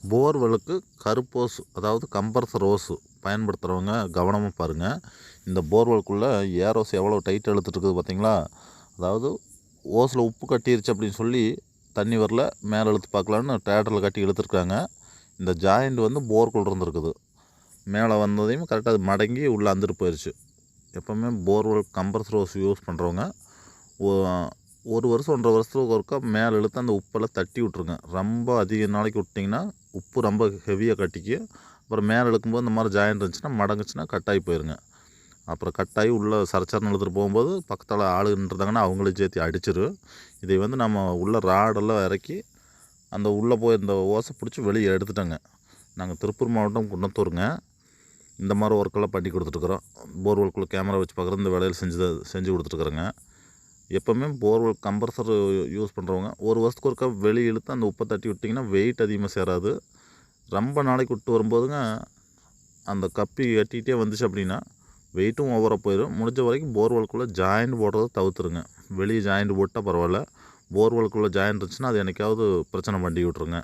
போர்வெலுக்கு கருப்போஸ் அதாவது compressor hose பயன்படுத்துகிறவங்க கவனமாக பாருங்கள். இந்த போர்வெலுக்குள்ளே ஏரோஸ் எவ்வளோ டைட் இழுத்துட்டுருக்குது பார்த்தீங்களா? அதாவது ஓஸில் உப்பு கட்டிருச்சு அப்படின்னு சொல்லி தண்ணி வரல, மேலே இழுத்து பார்க்கலான்னு டேட்டரில் கட்டி இழுத்துருக்காங்க. இந்த ஜாயிண்ட் வந்து போர்க்குள்ளே இருந்துருக்குது. மேலே வந்ததையும் கரெக்டாக அது மடங்கி உள்ளே அந்துட்டு போயிடுச்சு. எப்போவுமே போர்வெல் கம்ப்ரஸர் ஓஸ் யூஸ் பண்ணுறவங்க ஒரு வருஷம் 1.5 வருஷத்துக்கு ஒருக்கா மேலே இழுத்து அந்த உப்பெல்லாம் தட்டி விட்ருங்க. ரொம்ப அதிக நாளைக்கு விட்டிங்கன்னா உப்பு ரொம்ப ஹெவியாக கட்டிக்கு. அப்புறம் மேலே இழுக்கும்போது இந்த மாதிரி ஜாயிண்ட் இருந்துச்சுன்னா மடங்குச்சுன்னா கட்டாகி போயிருங்க. அப்புறம் கட்டாகி உள்ளே சரச்சரன்னு இழுத்துட்டு போகும்போது பக்கத்தில் ஆளுன்றாங்கன்னா அவங்களே சேர்த்து அடிச்சிடும். இதை வந்து நம்ம உள்ளே ராடெல்லாம் இறக்கி அந்த உள்ளே போய் இந்த ஓசை பிடிச்சி வெளியே எடுத்துட்டோங்க. நாங்கள் திருப்பூர் மாவட்டம் குன்னத்தூருங்க. இந்த மாதிரி ஒர்க்கெல்லாம் பண்ணி கொடுத்துட்ருக்குறோம். போர்வெலுக்குள்ளே கேமரா வச்சு பார்க்குறது இந்த வேலையில் செஞ்சு கொடுத்துட்ருக்குறோங்க. எப்போவுமே போர்வெல் கம்ப்ரஸர் யூஸ் பண்ணுறவங்க ஒரு வருஷத்துக்கு ஒருக்கா வெளியே இழுத்து அந்த உப்பை தட்டி விட்டிங்கன்னா வெயிட் அதிகமாக சேராது. ரொம்ப நாளைக்கு விட்டு வரும்போதுங்க அந்த கப்பி கட்டிகிட்டே வந்துச்சு அப்படின்னா வெயிட்டும் ஓவராக போயிடும். முடிஞ்ச வரைக்கும் போர்வெலுக்குள்ளே ஜாயிண்ட் போடுறத தவிர்த்துருங்க. வெளியே ஜாயிண்ட் போட்டால் பரவாயில்ல, போர்வெலுக்குள்ளே ஜாயிண்ட் இருந்துச்சுன்னா அது என்றைக்காவது பிரச்சனை பண்ணி விட்ருங்க.